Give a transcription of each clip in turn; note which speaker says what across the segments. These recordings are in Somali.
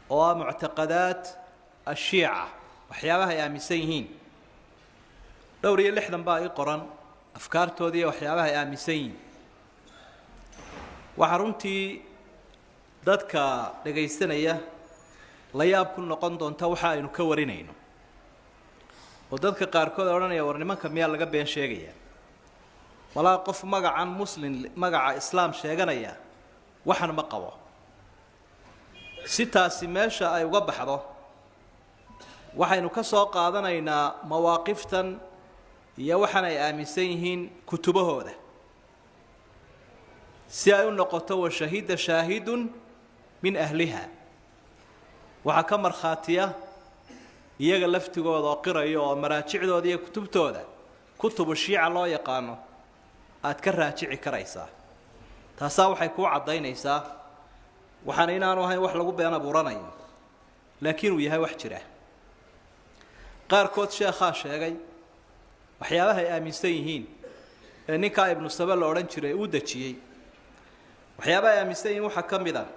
Speaker 1: ومعتقدات الشيعة وحيابها يا مسيهين دوري اللحظة باقي قرن أفكار تودي وحيابها يا مسيين وحرمتي ذاتك لقيستنية لا يابكن نقندون توحى إنه كورينينه ودadka qaarkood oranaya war nimanka miyaa laga been sheegaya walaa qof magacan muslim magaca islaam sheeganaya waxan ma qabo sitaasi meesha ay uga baxdo waxaynu ka soo qaadanaynaa mawaaqiftan iyo waxan ay aaminsan yihiin kutubahooda si ay u noqoto wa shahida shaahidun min ahliha waxa ka marxaatiya iyaga laftigooda oo qirayo oo maraajicdooda iyo kutubtooda kutubu shiica loo yaqaano aad ka raajici karaysaa taasaa waxay ku cadaynaysaa waxaan inaanu ahayn wax lagu been abuuranayo laakiin uu yahay wax jira qaarkood sheekha sheegay waxyaabaha ay aaminsan yihiin ee ninka ibnu saba la oran jiray uu dajiyay waxyaabaha ay aaminsan yihiin waxa ka mid ah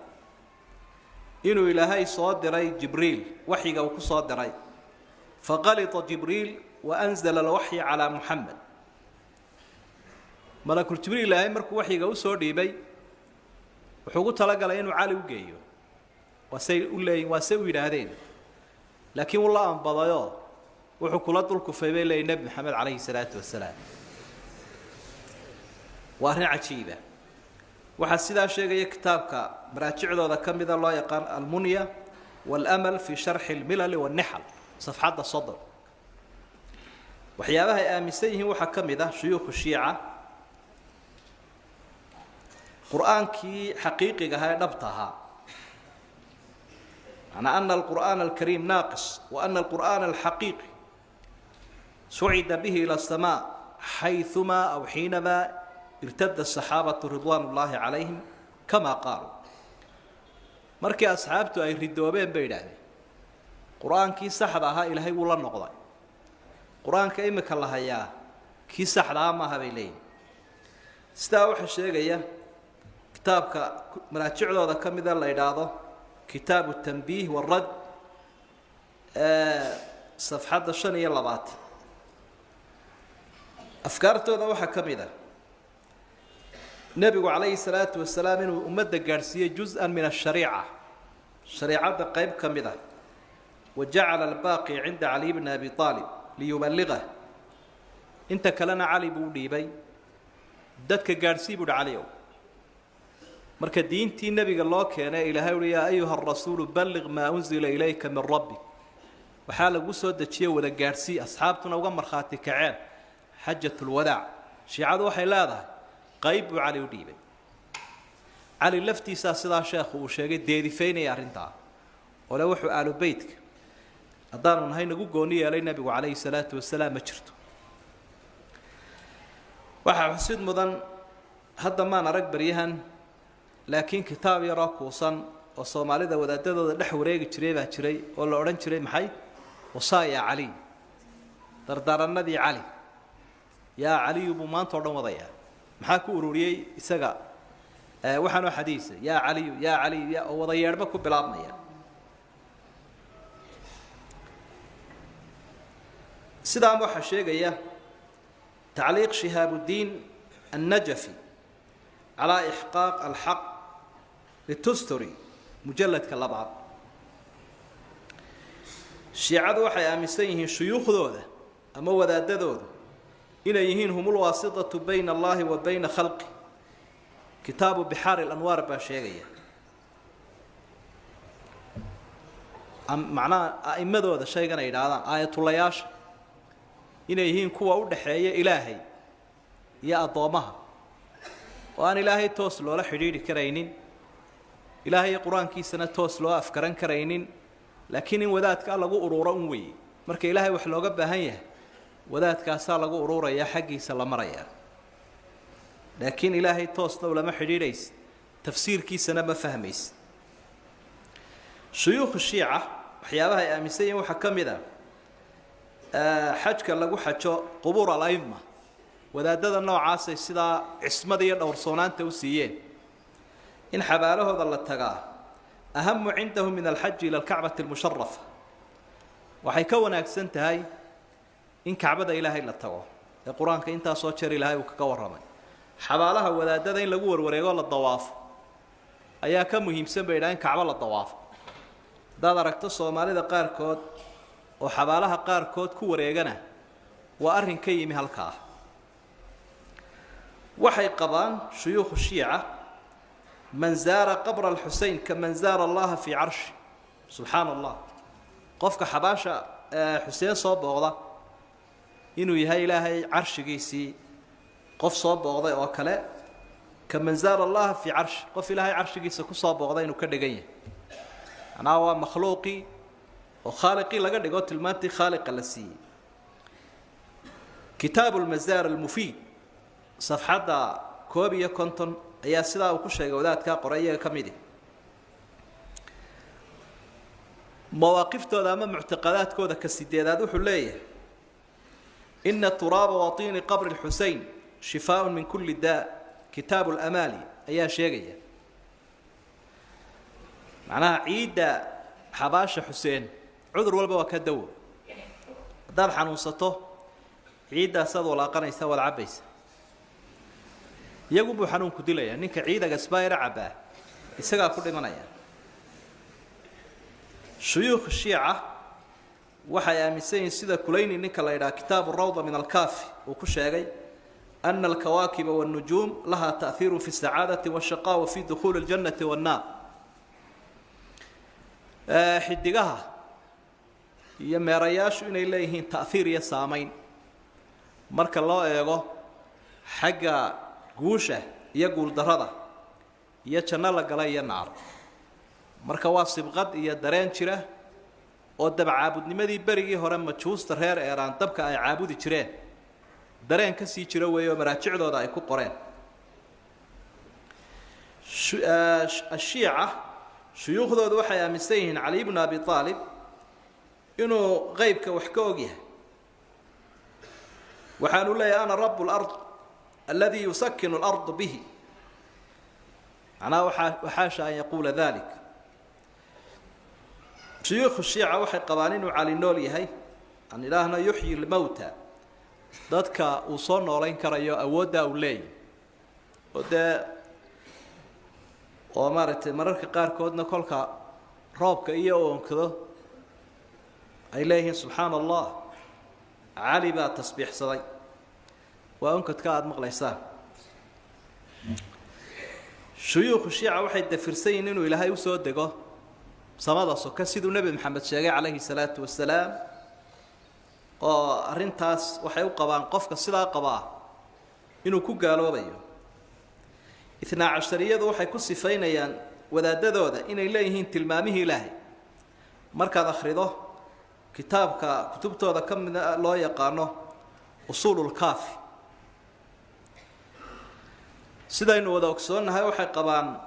Speaker 1: inuu ilaahay soo diray jibriil waxiga uu ku soo diray فغلط جبريل وأنزل الوحي على محمد ملك الجبريل هاي مركو وحيga u soo dhiibay wuxuu tala galay inuu cali u geeyo wasay u yiraahdeen laakiin wallah aan badayo wuxuu kula dulku feebay leey nabi maxamed calayhi salaatu wasalaam waa arrin cajiiba waxa sidaa sheegaya kitaabka maraajicdooda kamida loo yaqaan al-munya wal-amal fi sharh al-milal wal-nihal صفحات الصدر وحيابها آمسيه وحكمده شيوخ الشيعة قرآن كي حقيقي هاي نبتها أنا أن القرآن الكريم ناقص وأن القرآن الحقيقي سعد به إلى السماء حيثما أو حينما ارتد الصحابة رضوان الله عليهم كما قالوا مركي أصحابته أي ردوبين بينهم قرآن كي صحد أها إلهي ولا نقضي قرآن كإمك الله يا كي صحد ما هبيلين استوحى الشيء كتابك مراجع له كم إذا الله يراضه كتاب التنبيه والرد صفحات الشنية اللبات أفكارته ذا وحى كم إذا النبي عليه الصلاة والسلام أمد الجارسية جزءا من الشريعة الشريعة قيب كم إذا وجعل الباقي عند علي بن أبي طالب ليبلغه انت كلنا علي بوديبي ددك جارسي بود عليه marka diintii nabiga loo keenay ilaahay ya ayuha rasuul balligh ma unzila ilayka min rabbik waxa lagu soo dajiyay wada gaarsi asxaabtuna uga marxaati kaceen hajjatul wadaa shiicadu waxay leedahay qayb cali u dhiibay cali laftiisa sida sheekhu uu sheegay deedifaynay arinta wala wuxuu aalu beedka haddaanu nahay nagu gooni yeelay nabigu calayhi salaatu wasalaam ma jirto waxa xusid mudan hadda maan arag baryahan laakiin kitaab yar oo kuusan oo Soomaalida wadaadadooda dhex wareegi jiray baa jiray oo la oran jiray maxay wasaaya cali dardaranadii cali yaa cali buu maanta oo dhan wadaya maxaa ku ururiyay isaga waxaan oo xadiis yaa cali ya wadayeerba ku bilaabmaya سدام waxa sheegaya تعليق شهاب الدين النجفي على إحقاق الحق للتستري مجلد كاللبعض الشيعة waxay aaminsan yihiin shuyuukhdooda ama wadaadadooda inay yihiin hum الواسطة بين الله وبين خلقه كتاب بحار الأنوار baa sheegaya معناه أئمدooda shaygan ay yiraahdaan aayatulayaasha inay yihiin kuwa u dhaxeeya ilaahay iyo adoomaha oo aan ilaahay toos loola xiriiri karaynin ilaahay quraankiisana toos loo afkaran karaynin laakiin in wadaadka lagu ururo un weey marka ilaahay wax looga baahan yahay wadaadkaas lagu ururaya xaqiisa la maraya laakiin ilaahay toos lama xiriirays tafsiirkiisana ma fahmays shuyuukh shiica waxyaabaha ay aaminsan waxa kamida حجك لغو حجو قبور الأئمة wadaadada noocaas ay sida cismada iyo dhowrsoonaanta u siiyeen in xabaalahoda la tagaa أهم عندهم من الحج إلى الكعبة المشرفة وحيكون أكسنتهاي إن كعبة إلهي إلا التوى القرآن كإنت صوت شر إلهي وككور رمي حبالها وذادين لقور وريقول الضواف أيها كم مهم سنبا إلهي كعبة الضواف دا دركت الصومالي دا قاركود وحبالها قاركود كو وريقنا وأرهن كيمي هالكاه وحي قبان شيوخ الشيعة من زار قبر الحسين كمن زار الله في عرش سبحان الله قفك حباشا حسين صوب بغضة إنو يهي إلهي عرش جيسي قف صوب بغضة وكلا كمن زار الله في عرش قف إلهي عرش جيسي كو صوب بغضة إنو كدقية أنا هو مخلوقي وخالقي لقد قلت المانتي خالق لسي كتاب المزار المفيد صفحة كوبية كونتون ayaa sidaa uu ku sheegay wadaadka qoraya kamidi mawaaqiftooda ama mu'taqadaadkooda ka sideedaad wuxuu leeyahay inna turaba watin qabr al-Husayn shifaa'un min kulli daa kitab al-amali ayaa sheegaya macnaha ciida xabaasha Hussein cudur walba waa ka dawo dad xanuunsato ciida sad walaaqanaysa wal cabaysa iyagu buu xanuun ku dilaya ninka ciidaga isbaayra cabaa isaga ku dhimanaya shuyuukh shiica waxay aaminsan sida kulayni ninka la yiraahdo kitaab ar-rawda min al-kafi uu ku sheegay anna al-kawaakib wan-nujum laha ta'thiru fi as-sa'adati wash-shaqaa wa fi dukhul al-jannati wan-nar xidigaha iyo meerayaashu inay leeyihiin ta'thiir iyo saameyn marka loo eego xagga guusha iyo guul darada iyo janno la galay iyo naar marka waa sibqad iyo dareen jira oo dab caabudnimadii barigii hore majuusta reer Iran dabka ay caabudi jireen dareen ka sii jira weeyo maraajicdooda ay ku qoreen الشيعة shuyuukhdoodu waxay aaminsan yihiin Ali ibn Abi Talib inuu qaybka wax ka og yahay waxaanu leeyahay ana rabbul ard الذي يسكن الأرض به أنا وحاشا أن يقول ذلك شيوخ الشيعة وحي قوانين على النولي هي أن إلهنا يحيي الموتى ذاتك وصلنا ولين كريو أودا ولي ودا ومرت مررك قار كودنا كلك رابك إياه كذا إليه سبحان الله علي بقى تسبيح صدي وأنك تكاد مغليسان شيوخ الشيعة واحد دفرسين إنه إلهي وسود دقه صمد صك سيد النبي محمد شجاع عليه الصلاة والسلام أرنتاس وحيو قبان قفك الصلاة قبا إنه كوجالو بيو 12 ذو حيكون صفين يان وذا ذا إن إليه تلمامه إلهي مركز أخرده كتابك كتبته هذا كم من الله يقانه أصول الكافي سيدا إنه وذا أكسون هاي وحي قبان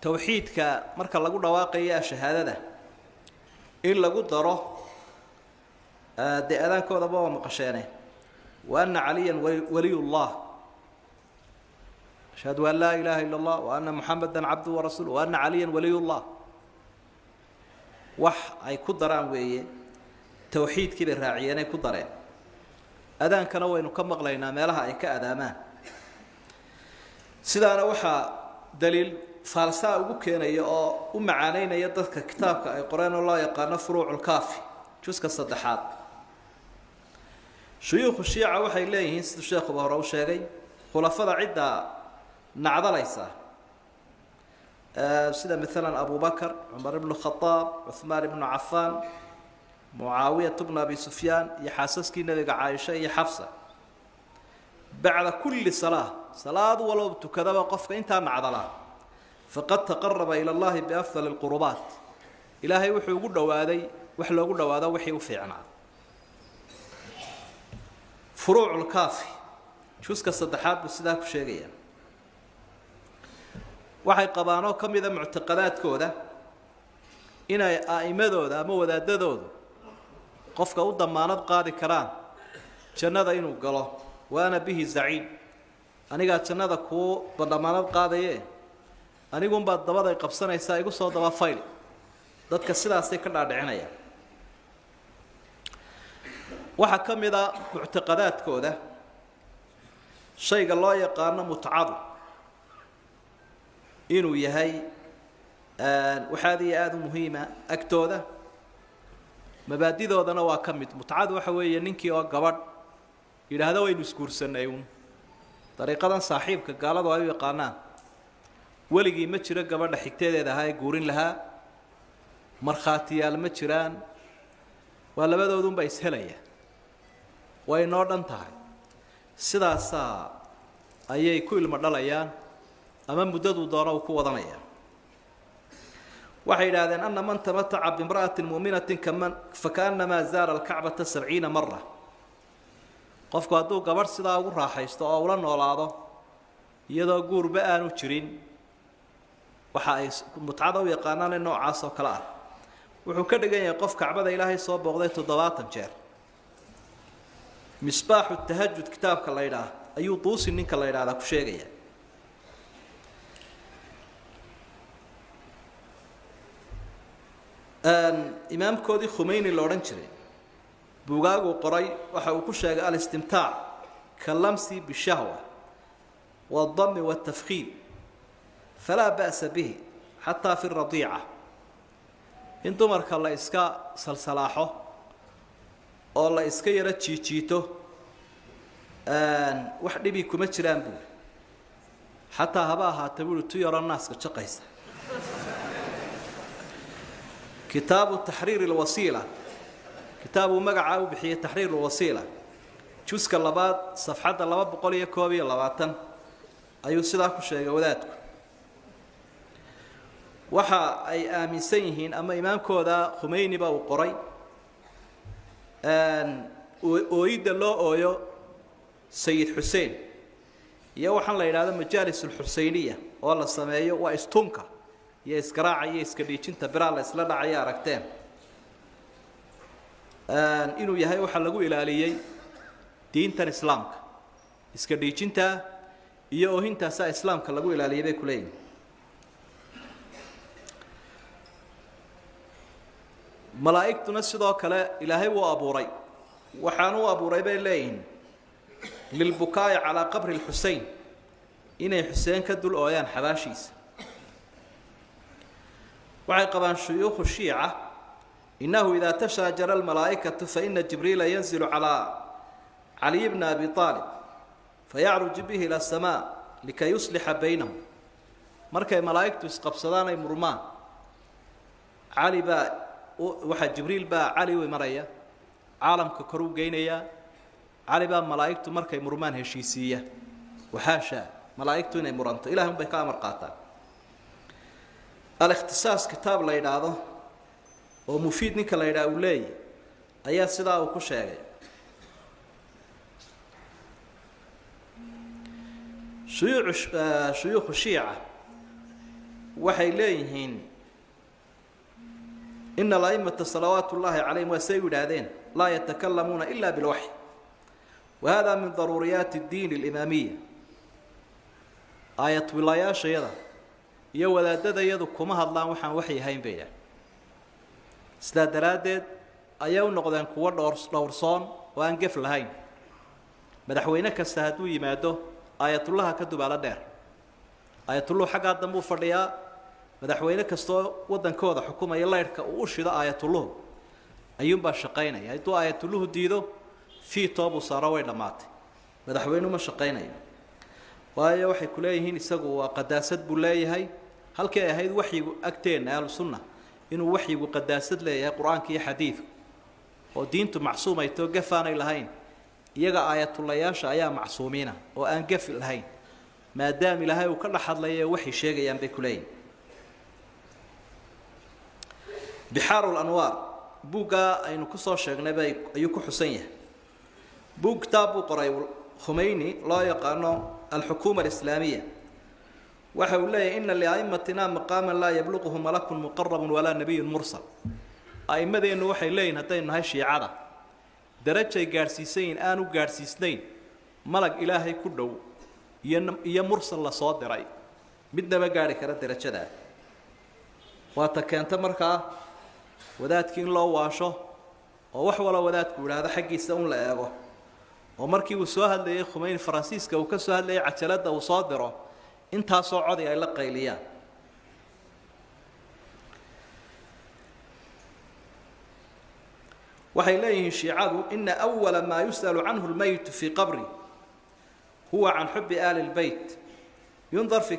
Speaker 1: توحيدك مركز لقول واقعية شهادة إن لقول دره دي أذان كوذا بابا مقشانه وأن عليا ولي الله أشهد أن لا إله إلا الله وأن محمدا عبده ورسوله وأن عليا ولي الله وح أي كدران ويه توحيد كبير راعيان أي كدران أذان كانوا ينكم مغلينا مالها أي كأذامان سيدانا وحا دليل فالساء وكينا يا ومعانينا يدك كتابك أي قرآن الله يقان فروع الكافي جزء الصدحات شيوخ الشيعة وحي إليه سيد الشيخ بهراء وشاقي خلفاء عدة نعض ليس سيدا مثلا أبو بكر عمر بن الخطاب عثمان بن عفان معاوية بن أبي سفيان يحاسسكي نبي عائشة يحفصة بعد كل صلاة ولو تكذب قفك انت نعضلها فقد تقرب إلى الله بأفضل القربات إلهي وحي يقول له هذا وحي يقول له هذا وحي وفعنا فروع الكافي شوسك الصدحات بالسداك الشيقية waxay qabaano kamida mu'taqadaadkooda inay aa'imadooda ama wadaadadoodu qofka u damaanad qaadi karaan jannada inuu galo waana bihi zaciim aniga jannada ku damaanad qaadaye anigu baad dabada ay qabsanaysaa igu soo daba fayl dadka sidaasay ka dhaadhicinayaan waxa ka mid ah muctaqadaadkooda shayga loo yaqaano mutcadu inuu yahay waxaadii aad u muhiima agtooda mabaadidoodana waa ka mid mutcadu waxa weeye ninkii oo gabadh yidhaahdo waynu isguursanay dariiqadan saaxiibka gaaladu ay u yaqaanaan weligii ma jiro gabadha xigtadeeda ahaa ee guurin lahaa markhaatiyaal ma jiraan waa labadoodunba ishelaya way noo dhan tahay sidaasaa ayay ku ilmo dhalayaan ama muddadu doono uu ku wadanaya waxay yidhaahdeen anna man tamataca bimra'atin mu'minatin fakaannamaa zaara alkacbata 70 mara qofku hadduu gabadh sidaa ugu raaxaysto oo ula noolaado iyadoo guurba aanu jirin waxa ay mutcada u yaqaanaan noocaas oo kale ah wuxuu ka dhigan yahay qof kacbada ilaahay soo booqday 70 jeer misbaaxu tahajjud kitaabka la yiraahdo ayuu duusi ninka la yiraahdo ku sheegaya imaamkoodii Khumeini la oran jiray buugaagu qoray waxa uu ku sheegay al-istimtaac kalamsi bishahwa والضم والتفخيم فلا بأس به حتى في الرضيعة إن تمرك الله إسكا سلسلاحه أو الله إسكا يرى تشيتو وحدي بيكم تشران بو حتى هباها تقول تيرى الناس كتشقيس كتاب تحرير الوسيلة كتاب مقعه بحية تحرير الوسيلة جوسك اللبات صفحات اللبات بقولي كوبي اللباتن ayuu sidaa ku sheegay wadaadku waxa ay aaminsan yihiin ama imaamkooda Khumeini ba uu qoray ooyida loo ooyo Sayyid Hussein iyo waxaan la yiraahdo majaalis al-Husayniya oo la sameeyo waa istunka iyo isgaraaca iyo iska dhiijinta biraal isla dhacay aragteen inuu yahay waxa lagu ilaaliyay diintan islaamka iska dhiijinta iyo oohintaas islaamka lagu ilaaliyay bay ku leeyihiin malaa'igtuna sidoo kale ilaahay wuu abuuray waxaan uu abuuray bay leeyihiin lilbukaay ala qabr al-Husayn inay Hussein ka dul ooyaan xabaashiisa waxay qabaan shuyuukh shiica innahu idha tashajara al-malaa'ikatu fa inna jibril yanzilu ala Ali ibn Abi Talib فيعرج به إلى السماء لكي يصلح بينهم مركي ملائكته اسقبصدان أي مرمان علي با واحد جبريل با علي ومريا عالم ككرو جينيا علي با ملائكته مركي مرمان هشيسية وحاشا ملائكته إني مرنت إلهم بكامر قاطع الاختصاص كتاب لا يراده ومفيد نك لا يراده ولي أيها سدا وكشاعي شيوخ الشيعة waxay leeyihiin إن الأئمة صلوات الله عليهم وسيدادين لا يتكلمون إلا بالوحي وهذا من ضروريات الدين الإمامية آية ولاية شيئا يولا دادا يدكما الله وحن وحي هين بيا استدرادد أيو نقدان كوار دورسان وأنقف لهين مدحوينك استهدو يمادو آية الله كدب على دير آية الله حق الدمو فرديا مدحوينه كستو ودنكودا حكومه يلايرka uu shida aayatullah ayuun ba shaqeynaya aytu aayatullah diido fi toob sara way dhamaatay madaxweynuhu ma shaqeynayo waayo waxay ku leeyihiin isagu waa qadaasad buu leeyahay halkii ay ahayd waxyigu agteena al sunna inuu waxyigu qadaasad leeyahay quraanka iyo xadiis oo diintu macsuumay to gafaanay lahayn iyaga aayatullayaasha ayaa macsuumiina oo aan gaf lahayn maadaama ilaahay uu ka dhaxadlayo waxay sheegayaan bay ku leeyihiin بحار الأنوار بوجا أي نقص شغلة بي أيوك حسينه بوج كتاب قريب خميني لا يقارن الحكومة الإسلامية وحوله إن لأئمتنا مقاما لا يبلغه ملك مقرب ولا نبي مرسل أئمة ذي إنه وحي لين هتين هاي شيعة درجة جارسيسين آنو جارسيسين ملك إلهي كله يا مرسل لصادري midnaba gaari kara darajada waa ta keenta markaa wadaadkii in loo waasho oo wax wala wadaadku yiraahdo xaqiisa un la eego oo markii uu soo hadlayay Khomeini Faransiiska uu ka soo hadlayay cajalada uu soo diro inta soo codi ay la qayliyaan waxay leeyihiin shiicadu inna awwala ma yusalu anhu al-mayt fi qabri huwa an hubbi ahli al-bayt yunzar fi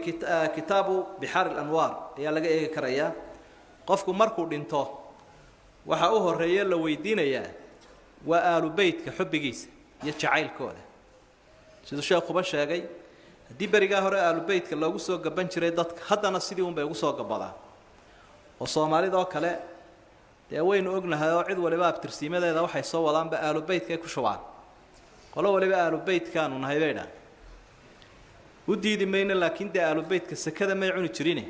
Speaker 1: kitabu bihar al-anwar ayaa laga eegi karaya qofku markuu dhinto waxa uu horeeyay la weydiinayaa waa ahlu baytka xubbigiisa iyo jacaylkooda sidoo sheekhuba sheegay haddii berigaa hore ahlu baytka loogu soo gaban jiray dadka haddana sidii un bay ugu soo gabadaan oo Soomaalida oo kale dee waynu ognahay oo cid waliba abtirsiimadeeda waxay soo wadaanba ahlu baytka ku shubaan qolo waliba ahlu baytkaan u nahay beedha u diidi mayna laakiin dee ahlu baytka sakada may cuni jirine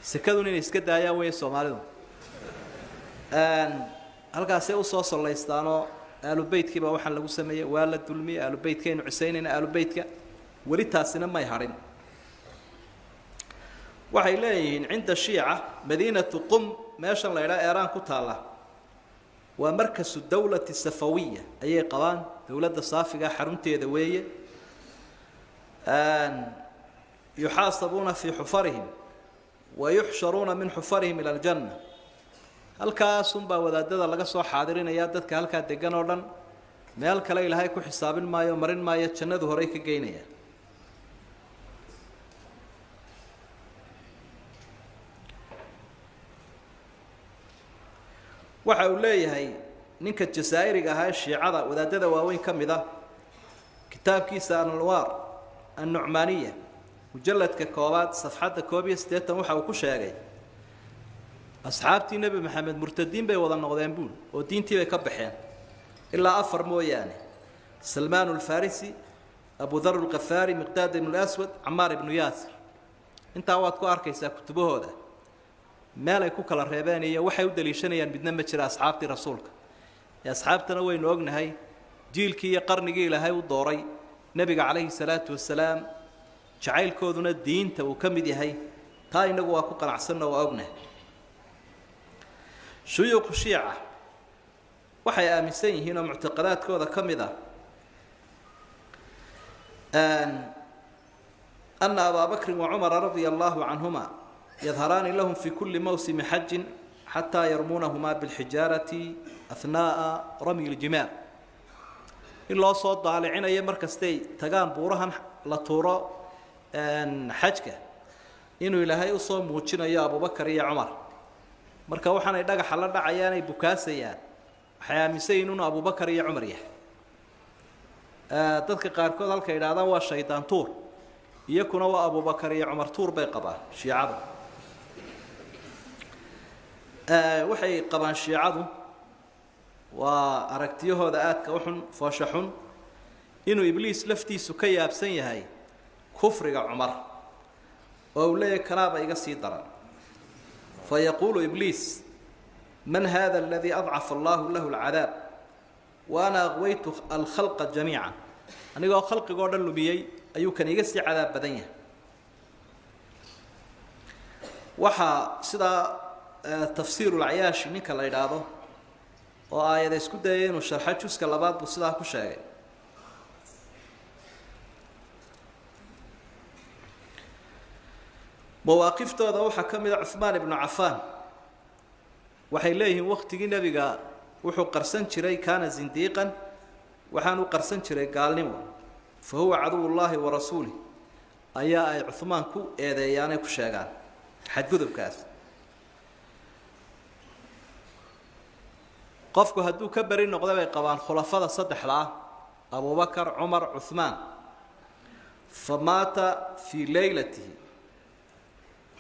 Speaker 1: sakaduna inay iska daayaan way Soomaalidu halkaas ay u soo salaystaano ahlu baytkiiba waxaan lagu sameeyay waa la dulmiyay ahlu baytkaynu cisaynayna ahlu baytka wali taasina may harin waxay leeyihiin inta shiica madiinatu qum meeshan la yiraahdo Iran ku taala waa markasu dawladda safawiyya ayay qabaan dawladda saafiga xarunteeda weeye yuhasabuna fi hufarihim wa yuhsharuna min hufarihim ila aljanna halkaas baa wadaadada laga soo xaadirinaya dadka halka degan oo dhan meel kale Ilaahay ku xisaabin maayo marin maayo jannadu hore ka geynaya waxa uu leeyahay ninka jazaa'iriga ah shiicada wadaadada waaweyn kamida kitaabkiisa Anwar an-Nu'maniyya mujalladka koobaad safxada 180 waxa uu ku sheegay asxaabtii nabi maxamed murtadiin bay wada noqdeen buul oo diintii bay ka baxeen ilaa afar mooyaane Salman al-Farisi Abu Dharr al-Ghafari Miqdad ibn al-Aswad Ammar ibn Yasir inta waad ku arkaysaa kutubahooda meel ay ku kala reebeen iyo waxay u daliishanayaan midna ma jira asxaabtii rasuulka ee asxaabtana waynu ognahay jiilkii iyo qarnigii Ilaahay u dooray nabiga kaleey salaatu wasalaam jacaylkooduna diinta uu ka mid yahay taa inagu waa ku qanacsanoo waa ognahay shuyuukh shiica waxay aaminsan yihiin oo muctaqadaadkooda kamid ah أن أبا بكر وعمر رضي الله عنهما يظهران لهم في كل موسم حج حتى يرمونهما بالحجارة أثناء رمي الجمار إلا صوت على عين مركزتي تجان بورهن لطورة حجك إنه إلهي أصوم وجنا يا أبو بكر يا عمر marka waxaan ay dhagax la dhacayaanay bukaasayaan xayaamisaynuuna Abu Bakar iyo Umar yahay dadka qaarkood halka yiraahdaan waa shaydaan tuur iyakuna waa Abu Bakar iyo Umar tuur bay qabaan shiicadu waxay qabaan shiicadu waa aragtiyahooda aadka u xun fooshaxun inuu ibliis laftiisu ka yaabsan yahay kufriga Umar oo uu leeyahay kanaaba iga sii daran فيقول إبليس من هذا الذي أضعف الله له العذاب وأنا أغويت الخلق جميعا أنا قال خلق قول اللبيي أيو كان يقسي عذاب بدنيا وحا سدا تفسير العياش نيكا لا يراده وآية يسكو دايين وشرحات شوسك اللبات بصدا كشاي مواقفتooda waxa kamid ah Uthman ibn Affan waxay leeyihiin waqtigii nabiga wuxuu qarsan jiray kana zindiqan waxaanu qarsan jiray gaalnimo fa huwa aduullahi wa rasuuli ayaa ay Uthman ku eedeeyaan ku sheegaan xadgudubkaas qofku hadduu ka bari noqdo bay qabaan khulafada saddexda Abu Bakar Umar Uthman famata fi laylatihi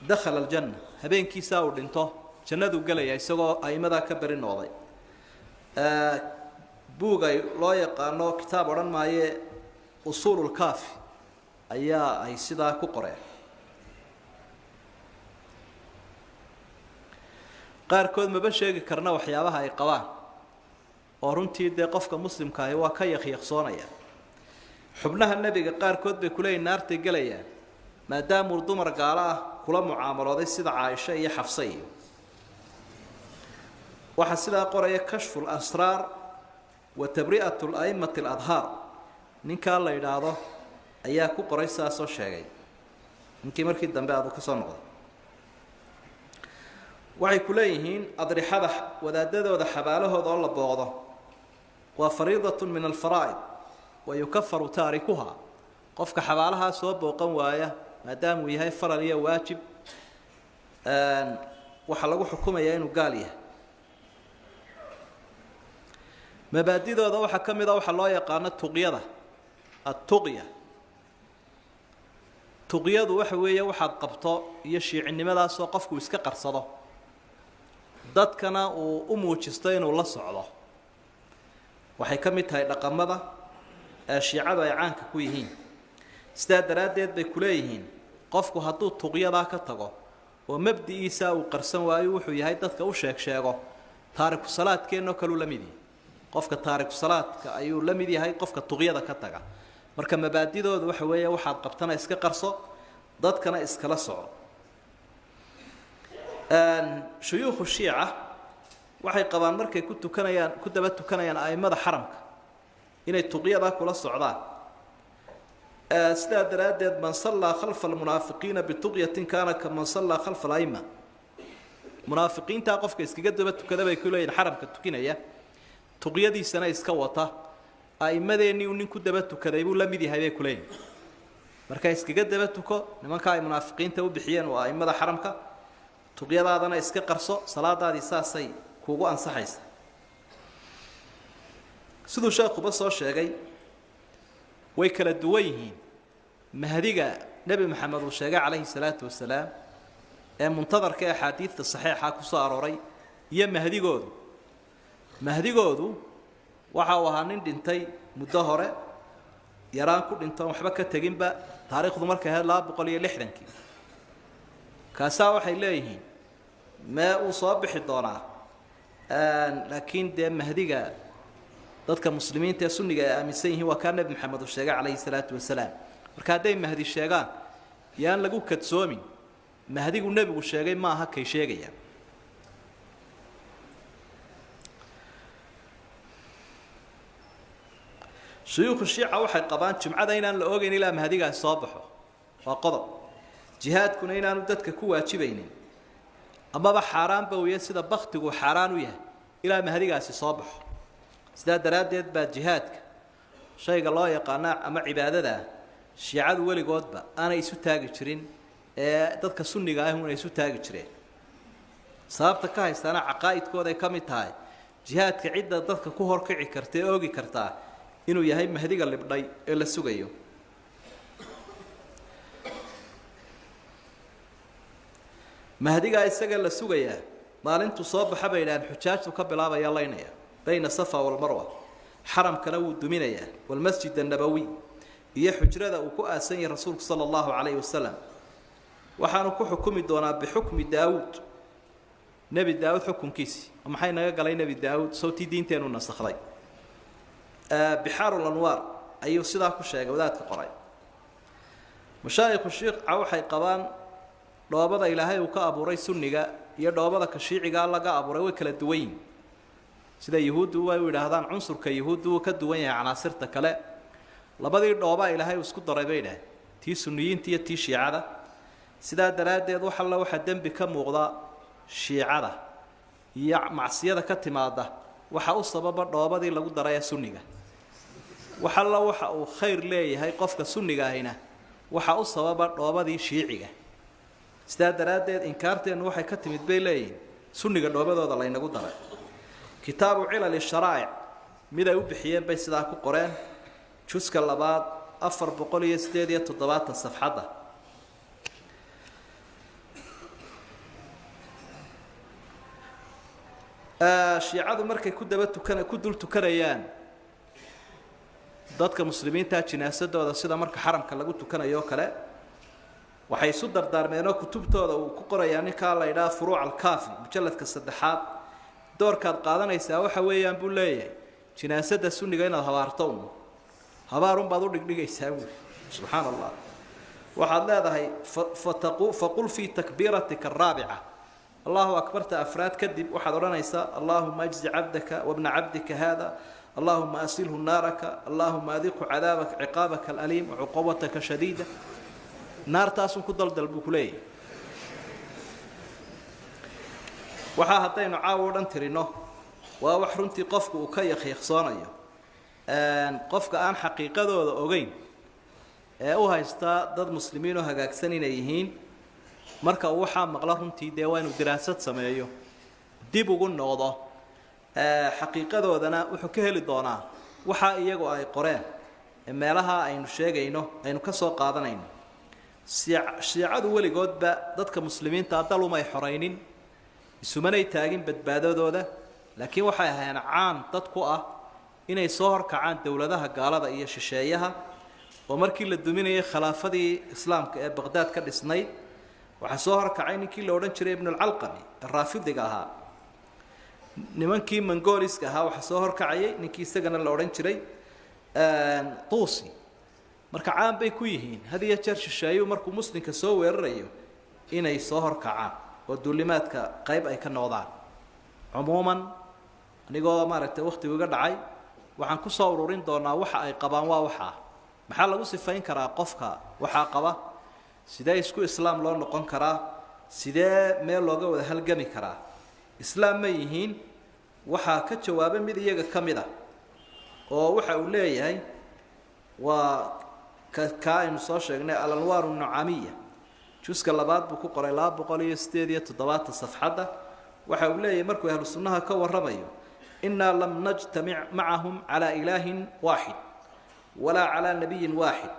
Speaker 1: دخل الجنة هبين كيسا ودنتو جنة قليا يسوق أيمدا كبر النوضي بوغاي لو يقانو كتاب ورن ماي أصول الكافي أي سيدا كقرأ قار كود مبشر كرنا وحيابها أي قوان ورنتي دي قفك مسلم كاي وكاي يخصونا حبناها النبي قار كود بكلي النار تقليا maadaamuu dumar gaalo ah kula mucaamalooday sida caaisha iyo xafsa iyo waxaa sidaa qoraya kashfu lasraar wa tabri'atu la'immati aladhaar ninkaa la yidhaahdo ayaa ku qoray saasoo sheegay ninkii markii dambe aadu ka soo noqday waxay ku leeyihiin adrixada wadaadadooda xabaalahooda oo la booqdo waa fariidatun min alfaraa'id wa yukafaru taarikuha qofka xabaalahaa soo booqan waaya maadaamuu yahay faral iyo waajib waxaa lagu xukumayaa inuu gaal yahay mabaadidooda waxaa ka mid a waxaa loo yaqaano tuqyada attuqya tuqyadu waxa weeye waxaad qabto iyo shiicinimadaasoo qofku iska qarsado dadkana uu u muujisto inuu la socdo waxay ka mid tahay dhaqamada shiicadu ay caanka ku yihiin sidaa daraaddeed bay ku leeyihiin qofku hadduu tuqyadaa ka tago oo mabdi'iisa uu qarsan waayo wuxuu yahay dadka u sheego taariku salaadkeennoo kaleu la mid yahay qofka taariku salaadka ayuu la mid yahay qofka tuqyada ka taga marka mabaadidooda waxa weeye waxaad qabtana iska qarso dadkana iskala soco shuyuukhu shiica waxay qabaan markay ku daba tukanayaan a'immada xaramka inay tuqyada kula socdaan sidaa daraaddeed man sallaa khalfa almunaafiqiina bituqyatin kaana kaman sallaa khalfa ala'imma munaafiqiintaa qofka iskaga daba tukada bay ku leeyihin xaramka tukinaya tuqyadiisana iska wata a'immadeennii uu nin ku daba tukaday buu la mid yahay bay ku leeyihin marka iskaga daba tuko nimanka ay munaafiqiinta u bixiyeen waa a'immada xaramka tuqyadaadana iska qarso salaadaadii saasay kuugu ansaxaysa siduu sheekuba soo sheegay way kala duwan yihiin mahdiga nebi maxamed uu sheegay calayhi salaatu wasalaam ee muntadarka ee axaadiidta saxiixa ku soo arooray iyo mahdigoodu waxa uu ahaa nin dhintay muddo hore yaraan ku dhintoon waxba ka teginba taariikhdu markay ahayd 260kii kaasaa waxay leeyihiin mee uu soo bixi doonaa laakiin dee mahdiga dadka muslimiinta ee sunniga ay aaminsan yihiin waa kaa nebi maxamed uu sheegay calayhi salaatu wasalaam marka hadday mahdi sheegaan yaan lagu kadsoomin mahdigu nebigu sheegay ma aha kay sheegayaan shuyuukhu shiica waxay qabaan jumcada inaan la ogeyn ilaa mahdigaasi soo baxo waa qodob jihaadkuna inaanu dadka ku waajibaynin amaba xaaraan bawye sida baktigu xaaraan u yahay ilaa mahdigaasi soo baxo sidaa daraaddeed baa jihaadka shayga loo yaqaana ama cibaadada shiicadu weligoodba aanay isu taagi jirin ee dadka sunniga ah inay isu taagi jireen sababta ka haystaana caqaa'idkooda ay ka mid tahay jihaadka cidda dadka ku horkici karta ee oogi kartaa inuu yahay mahdiga libdhay ee la sugayo mahdiga isaga la sugayaa maalintu soo baxa bay yiraahdeen xujaajtu ka bilaabaya laynaya bayna safa wal marwa xaramkana wuu duminayaa wal masjid an-nabawi iyo xujrada uu ku aasan yahay rasuulku sallallahu alayhi wasallam waxaanu ku xukumi doonaa bixukmi daawud nabi daawud xukunkiisi maxay naga galay nabi daawud sawti diinteenu nasakhday bixaarul anwaar ayuu sidaa ku sheegay wadaadka qoray mashaayikhu shiiq waxay qabaan dhoobada ilaahay uu ka abuuray sunniga iyo dhoobada ka shiiciga laga abuuray way kala duwan yihiin sida yahuudu way u yiraahdaan cunsurka yahuudu ka duwan yahay canaasirta kale labadii dhooba ilaahay isku daray bay dhahay tii sunniyiinta iyo tii shiicada sidaa daraaddeed waxa dambi ka muuqda shiicada iyo macsiyada ka timaada waxa u sababa dhoobadii lagu daray sunniga waxa uu khayr leeyahay qofka sunniga ahina waxa u sababa dhoobadii shiiciga sidaa daraaddeed inkaarteenu waxay ka timid bay leeyihiin sunniga dhoobadooda la inagu daray kitaabu cilal sharaa'ic mid ay u bixiyeen bay sidaa ku qoreen juska 2 487 safxada shiicadu markay ku dul tukanayaan dadka muslimiinta jinaasadooda sida marka xaramka lagu tukanayo kale waxay isu dardaarmeen oo kutubtooda uu ku qorayaan ninka la yiraahdo furuuc al-kaafi mujalladka 3aad doorkaad qaadanaysaa waxa weeyaan buu leeyahay jinaasada sunniga inaad habaarto habaarun baad u dhigdhigaysaa subxaan allah waxaad leedahay faqul fi takbiratika الرابعة الله أكبر أفراد كذب واحد رنيسا اللهم أجز عبدك وابن عبدك هذا اللهم أسله نارك اللهم أذيق عقابك الأليم وعقوبتك شديدة نار تاسم كدل دلبكلي waxaa hadaynu caawo dhan tirino waa wax runtii qofku uu ka yaqiiqsanayo qofka aan xaqiiqadooda ogeyn ee u haysta dad muslimiin oo hagaagsan inay yihiin marka uu waxa maqla runtii de waa inuu diraasad sameeyo dib ugu noqdo xaqiiqadoodana wuxuu ka heli doonaa waxa iyagu ay qoreen meelaha aynu sheegayno aynu ka soo qaadanayno shiicadu weligoodba dadka muslimiinta dalumay xoreynin isumanay taagin badbaadadooda laakiin waxay ahaayeen caan dad ku ah inay soo horkacaan dawladaha gaalada iyo shisheeyaha oo markii la duminayay khilaafadii islaamka ee Baghdad ka dhisnayd waxa soo horkacay ninkii la oran jiray ibn al-Alqami raafidiga ahaa nimankii Mongooliska ahaa waxa soo horkacay ninkii isagana la oran jiray Tuusi marka caan bay ku yihiin hadiya jeer shisheeyo markuu muslimka soo weerarayo inay soo horkacaan ودولماتك قيب أي كنوضان عموما نيجو مارته وقت وجا دعي وعن كصورورين دونا وحى أي قبان ووحى محل وصف فين كرا قفك وحى قبا سيدا يسكو إسلام لون نقون كرا سيدا ميل لوجا وذهل جمي كرا إسلام ما يهين وحى كجواب مذيجا كمدا ووحى أولي هاي وكائن صاشجنا على الأنوار النعامية جزء اللبات بكو قريلات بقولي استدية تضبات الصفحة وحولي مركو أهل السنة كور ربيو إنا لم نجتمع معهم على إله واحد ولا على نبي واحد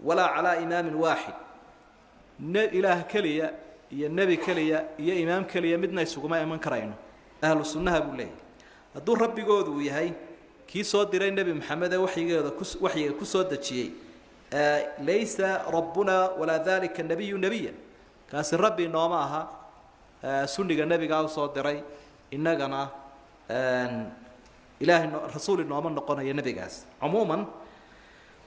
Speaker 1: ولا على إمام واحد إله كلية يا النبي كلية يا إمام كلية مدنا يسوقما من كراينه أهل السنة بقولي الدور ربي جودو يهاي كي صوت دري النبي محمد وحي كصوت شيء ليس ربنا ولا ذلك النبي نبيا كاس ربي نوماها سنة النبي قال صوت دري إننا إله الرسول النومان نقول يا نبي قاس عموما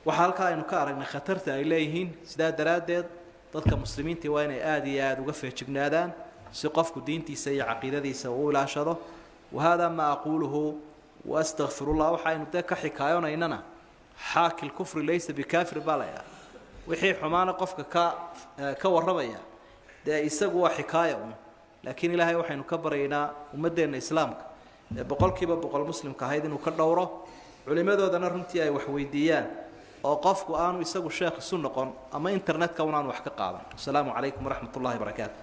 Speaker 1: وحالك إنه كارن خطرت إليهن سداد درادد ضدك مسلمين توين آدي وقفة جنادان سقفك دينتي سي عقيدتي سووا عشرة وهذا ما أقوله وأستغفر الله وحين ذاك حكاينا إننا حاكي الكفر ليس بكافر بالايا وحي حمانا قفك كوربيا ده يسقوا حكاية لكن إلهي وحين كبرينا ومدينا إسلامك بقول كيبا بقول مسلم كهيدن وكالدورة علماء ذو نرنتي أي وحويديان وقفك آن ويسقوا الشيخ السنة أما إنترنت كونان وحكا قابا السلام عليكم ورحمة الله وبركاته